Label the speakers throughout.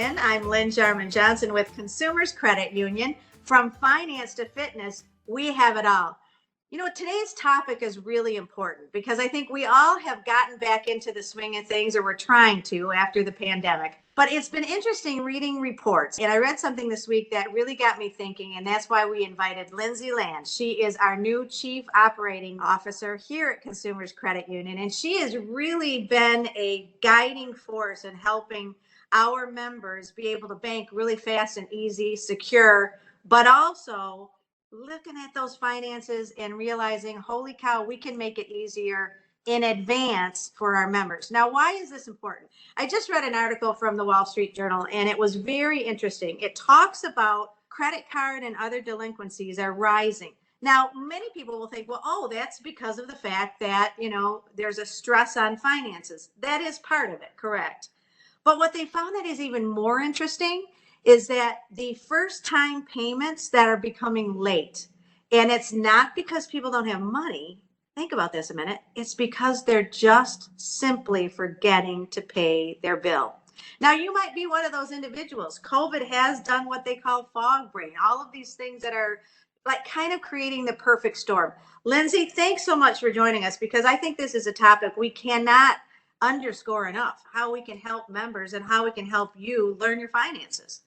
Speaker 1: in. I'm Lynn Jarman Johnson with Consumers Credit Union. From finance to fitness, we have it all. You know, today's topic is really important because I think we all have gotten back into the swing of things, or we're trying to after the pandemic. But it's been interesting reading reports. And I read something this week that really got me thinking, and that's why we invited Lindsay Land. She is our new Chief Operating Officer here at Consumers Credit Union, and she has really been a guiding force in helping our members be able to bank really fast and easy, secure, but also looking at those finances and realizing, holy cow, we can make it easier in advance for our members. Now, why is this important? I just read an article from the Wall Street Journal, and it was very interesting. It talks about credit card and other delinquencies are rising. Now, many people will think, well, oh, that's because of the fact that, there's a stress on finances. That is part of it, correct? But what they found that is even more interesting is that the first time payments that are becoming late, and it's not because people don't have money. Think about this a minute. It's because they're just simply forgetting to pay their bill. Now, you might be one of those individuals. COVID has done what they call fog brain, all of these things that are like kind of creating the perfect storm. Lindsay, thanks so much for joining us, because I think this is a topic we cannot underscore enough, how we can help members and how we can help you learn your finances.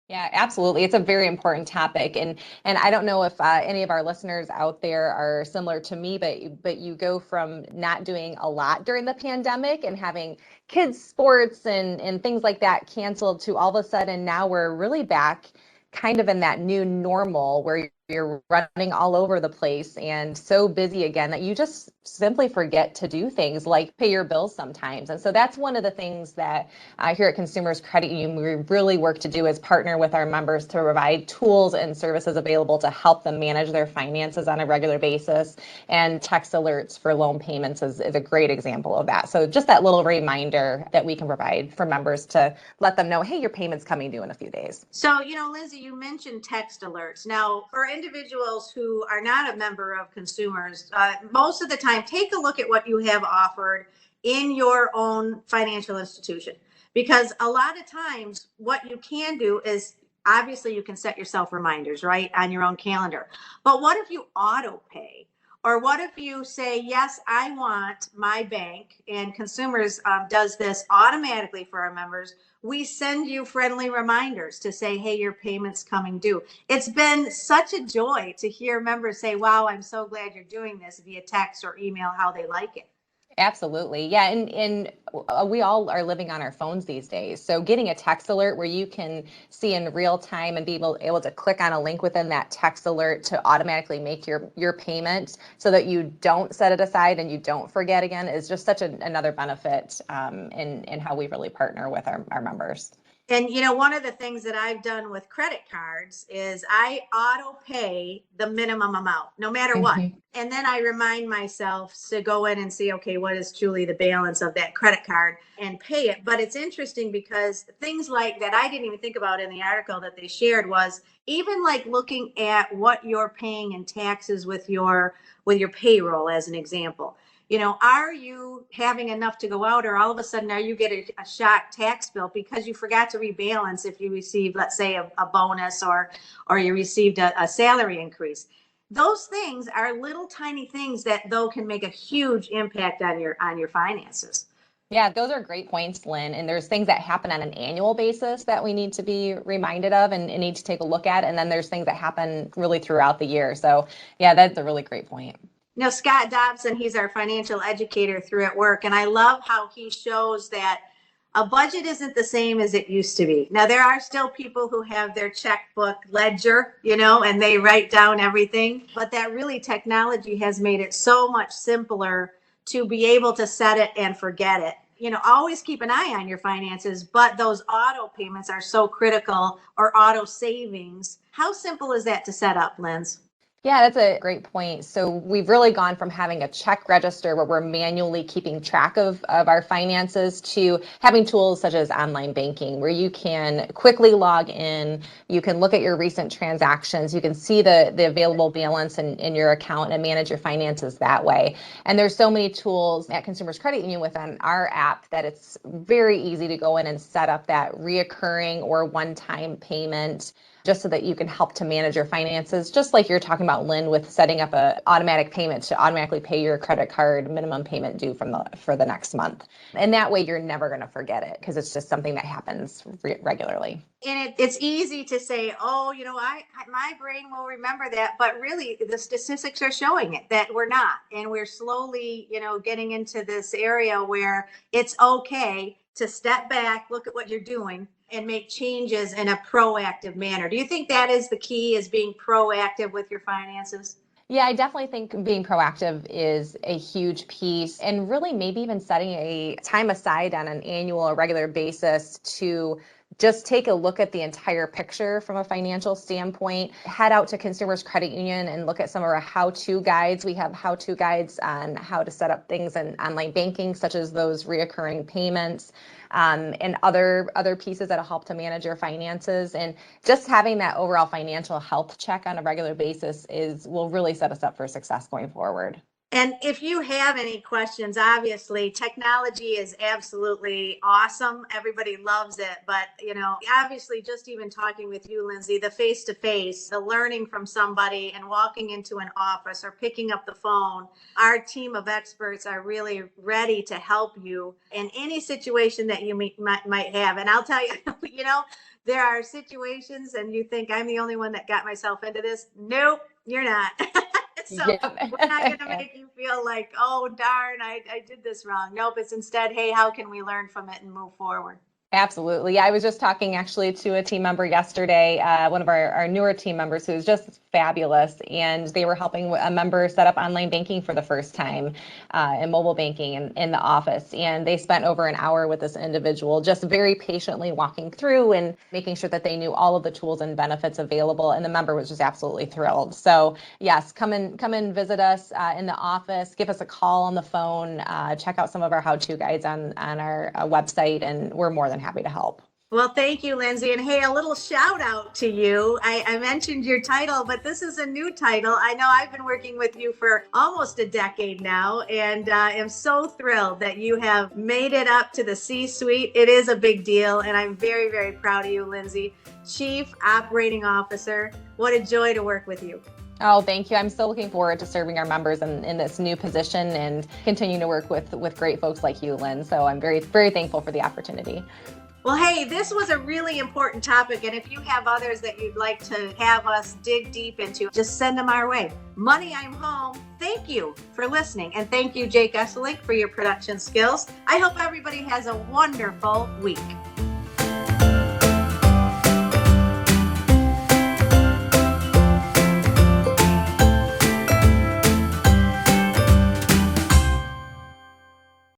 Speaker 2: Yeah, absolutely. It's a very important topic, and I don't know if any of our listeners out there are similar to me, but you go from not doing a lot during the pandemic and having kids' sports and things like that canceled to all of a sudden now we're really back kind of in that new normal where you're running all over the place and so busy again that you just simply forget to do things like pay your bills sometimes. And so that's one of the things that here at Consumers Credit Union, we really work to do is partner with our members to provide tools and services available to help them manage their finances on a regular basis. And text alerts for loan payments is a great example of that. So just that little reminder that we can provide for members to let them know, hey, your payment's coming due in a few days.
Speaker 1: So, Lindsay, you mentioned text alerts. Now, for individuals who are not a member of Consumers, most of the time, take a look at what you have offered in your own financial institution. Because a lot of times what you can do is, obviously you can set yourself reminders, right, on your own calendar. But what if you auto pay? Or what if you say, yes, I want my bank, and Consumers does this automatically for our members. We send you friendly reminders to say, hey, your payment's coming due. It's been such a joy to hear members say, wow, I'm so glad you're doing this via text or email, how they like it.
Speaker 2: Absolutely. Yeah. And we all are living on our phones these days. So getting a text alert where you can see in real time and be able to click on a link within that text alert to automatically make your payment so that you don't set it aside and you don't forget again is just such another benefit in how we really partner with our members.
Speaker 1: And one of the things that I've done with credit cards is I auto pay the minimum amount, no matter what.
Speaker 2: Mm-hmm.
Speaker 1: And then I remind myself to go in and see, okay, what is truly the balance of that credit card and pay it. But it's interesting because things like that I didn't even think about in the article that they shared was even like looking at what you're paying in taxes with your payroll, as an example. Are you having enough to go out, or all of a sudden are you getting a shock tax bill because you forgot to rebalance if you received, let's say, a bonus or you received a salary increase? Those things are little tiny things that though can make a huge impact on your finances.
Speaker 2: Yeah, those are great points, Lynn. And there's things that happen on an annual basis that we need to be reminded of and need to take a look at. And then there's things that happen really throughout the year. So yeah, that's a really great point.
Speaker 1: Scott Dobson, he's our financial educator through at work. And I love how he shows that a budget isn't the same as it used to be. Now, there are still people who have their checkbook ledger, and they write down everything. But that really technology has made it so much simpler to be able to set it and forget it. Always keep an eye on your finances, but those auto payments are so critical, or auto savings. How simple is that to set up, Linz?
Speaker 2: Yeah, that's a great point. So we've really gone from having a check register where we're manually keeping track of our finances to having tools such as online banking where you can quickly log in, you can look at your recent transactions, you can see the available balance in your account and manage your finances that way. And there's so many tools at Consumers Credit Union within our app that it's very easy to go in and set up that reoccurring or one-time payment just so that you can help to manage your finances, just like you're talking about, Lynn, with setting up a automatic payment to automatically pay your credit card minimum payment due for the next month. And that way you're never going to forget it because it's just something that happens regularly.
Speaker 1: And it's easy to say, oh, my brain will remember that, but really the statistics are showing it that we're not, and we're slowly, getting into this area where it's okay to step back, look at what you're doing, and make changes in a proactive manner. Do you think that is the key, is being proactive with your finances?
Speaker 2: Yeah, I definitely think being proactive is a huge piece, and really maybe even setting a time aside on an annual or regular basis to just take a look at the entire picture from a financial standpoint. Head out to Consumers Credit Union and look at some of our how-to guides. We have how-to guides on how to set up things in online banking, such as those reoccurring payments, and other pieces that'll help to manage your finances. And just having that overall financial health check on a regular basis will really set us up for success going forward.
Speaker 1: And if you have any questions, obviously technology is absolutely awesome. Everybody loves it. But, obviously just even talking with you, Lindsay, the face to face, the learning from somebody and walking into an office or picking up the phone, our team of experts are really ready to help you in any situation that you might have. And I'll tell you, there are situations and you think I'm the only one that got myself into this. Nope, you're not. So
Speaker 2: Yep.
Speaker 1: we're not going to make you feel like, oh, darn, I did this wrong. Nope. It's instead, hey, how can we learn from it and move forward?
Speaker 2: Absolutely. Yeah, I was just talking actually to a team member yesterday, one of our newer team members who's just fabulous. And they were helping a member set up online banking for the first time and mobile banking in the office. And they spent over an hour with this individual, just very patiently walking through and making sure that they knew all of the tools and benefits available. And the member was just absolutely thrilled. So yes, come and visit us in the office, give us a call on the phone, check out some of our how-to guides on our website, and we're more than happy to help.
Speaker 1: Well, thank you, Lindsay. And hey, a little shout out to you. I mentioned your title, but this is a new title. I know I've been working with you for almost a decade now, and am so thrilled that you have made it up to the C-suite. It is a big deal, and I'm very, very proud of you, Lindsay. Chief Operating Officer. What a joy to work with you.
Speaker 2: Oh, thank you. I'm still looking forward to serving our members in this new position and continuing to work with great folks like you, Lynn. So I'm very, very thankful for the opportunity.
Speaker 1: Well, hey, this was a really important topic. And if you have others that you'd like to have us dig deep into, just send them our way. Money, I'm home. Thank you for listening. And thank you, Jake Esselink, for your production skills. I hope everybody has a wonderful week.